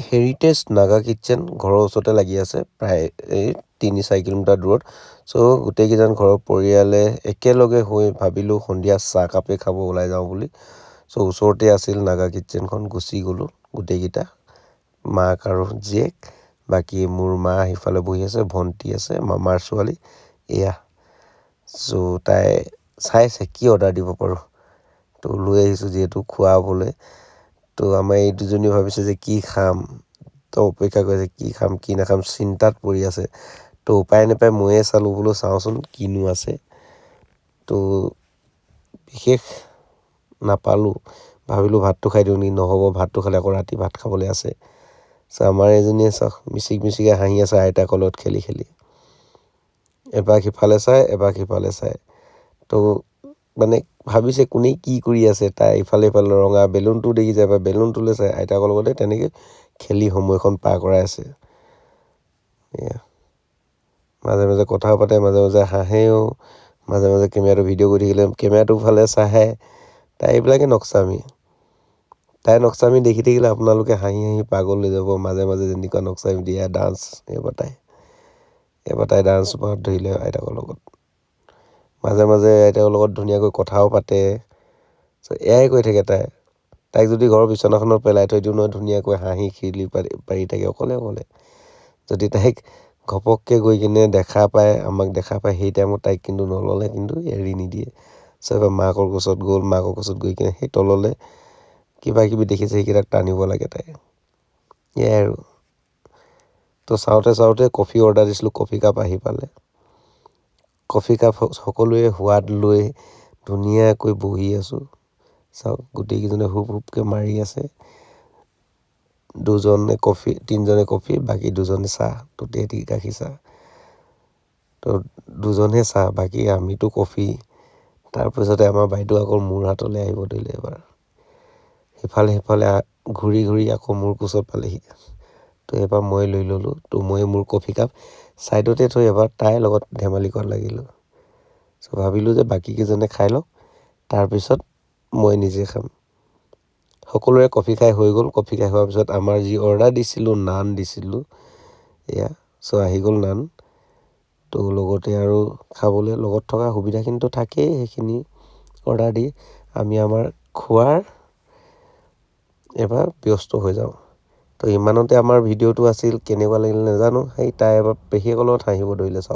Heritage Naga kitchen ঘৰৰ ওচৰতে লাগি আছে প্ৰায় এই 3-4 কিলোমিটাৰ দূৰত। চ' গোটেইকেইজন ঘৰৰ পৰিয়ালে একেলগে হৈ ভাবিলোঁ সন্ধিয়া চাহ কাপে খাব ওলাই যাওঁ বুলি। চ' ওচৰতে আছিল নাগা কিটচেনখন, গুচি গ'লোঁ গোটেইকেইটা, মাক আৰু জীয়েক। বাকী মোৰ মা সিফালে বহি আছে, ভণ্টি আছে, মামাৰ ছোৱালী এয়া। চ' তাই চাইছে কি অৰ্ডাৰ দিব পাৰোঁ, তো লৈ আহিছোঁ যিহেতু খুৱাবলৈ। তো আমাৰ এই দুজনী ভাবিছে যে কি খাম, তো অপেক্ষা কৰিছে কি খাম কি নাখাম চিন্তাত পৰি আছে। তো উপায় নাপায় ময়ে চালোঁ বোলো চাওঁচোন কিনো আছে। তো বিশেষ নাপালোঁ, ভাবিলোঁ ভাতটো খাই দিওঁ নি, নহ'ব ভাতটো খালে আকৌ ৰাতি ভাত খাবলৈ আছে। চ' আমাৰ এজনীয়ে চাওক মিচিকে হাঁহি আছে আইতাকৰ লগত খেলি খেলি, এবাৰ সিফালে চাই এবাৰ সিফালে চাই। তো মানে ভাবিছে কোনে কি কৰি আছে, তাই ইফালে ৰঙা বেলুনটো দেখিছে, এবাৰ বেলুনটোলৈ চাই, আইতাকৰ লগতে তেনেকৈ খেলি সময়খন পাৰ কৰাই আছে। এয়া মাজে মাজে কথাও পাতে, মাজে মাজে হাঁহেও, মাজে মাজে কেমেৰাটো ভিডিঅ' কৰি থাকিলে কেমেৰাটোৰ ফালে চাহে। তাই এইবিলাকে নক্সামি, তাই নক্সামি দেখি থাকিলে আপোনালোকে হাঁহি হাঁহি পাগল হৈ যাব। মাজে মাজে যেনেকুৱা নক্সামি দিয়ে ডান্স, এবাৰ তাই ডান্স মাত ধৰিলে আইতাকৰ লগত, মাজে মাজে আইতাকৰ লগত ধুনীয়াকৈ কথাও পাতে। চ' এয়াই কৈ থাকে তাইক যদি ঘৰৰ বিচনাখনত পেলাই থৈ দিওঁ নহয়, ধুনীয়াকৈ হাঁহি খিৰিলি পাৰি থাকে অকলে অকলে। যদি তাইক ঘপককৈ গৈ কিনে আমাক দেখা পায় সেই টাইমত তাইক কিন্তু নল'লে কিন্তু এৰি নিদিয়ে। চ' এবাৰ মাকৰ কোচত গ'ল, মাকৰ কোচত গৈ কিনে সেই তললৈ কিবা কিবি দেখিছে সেইকেইটাক টানিব লাগে তাই, এয়াই আৰু। তো চাওঁতে চাওঁতে কফি অৰ্ডাৰ দিছিলোঁ, কফি কাপ আহি পালে। কফি কাপ সকলোৱে সোৱাদ লৈ ধুনীয়াকৈ বহি আছোঁ। চাওক গোটেইকেইজনে হুপ হুপকৈ মাৰি আছে, তিনিজনে কফি বাকী দুজনে চাহ, টোটেটি গাখীৰ চাহ। তো দুজনহে চাহ, বাকী আমিতো কফি। তাৰপিছতে আমাৰ বাইদেউ আকৌ মোৰ হাতলৈ আহিব ধৰিলে এবাৰ, সিফালে ঘূৰি ঘূৰি আকৌ মোৰ কোচত পালেহি। তো এবাৰ মই লৈ ল'লোঁ, তো মই মোৰ কফি কাপ ছাইডতে থৈ এবাৰ তাইৰ লগত ধেমালি কৰাত লাগিলোঁ। চ' ভাবিলোঁ যে বাকীকেইজনে খাই লওক, তাৰপিছত মই নিজে খাম। সকলোৰে কফি খাই হৈ গ'ল। কফি খাই হোৱাৰ পিছত আমাৰ যি অৰ্ডাৰ দিছিলোঁ, নান দিছিলোঁ এয়া। চ' আহি গ'ল নান। তো লগতে আৰু খাবলৈ লগত থকা সুবিধাখিনিতো থাকেই, সেইখিনি অৰ্ডাৰ দি আমি আমাৰ খোৱাৰ এবাৰ ব্যস্ত হৈ যাওঁ। তো ইমানতে আমাৰ ভিডিঅ'টো আছিল, কেনেকুৱা লাগিল নাজানো। সেই তাই এবাৰ পেহীয়েকৰ লগত হাঁহিব ধৰিলে চাওক।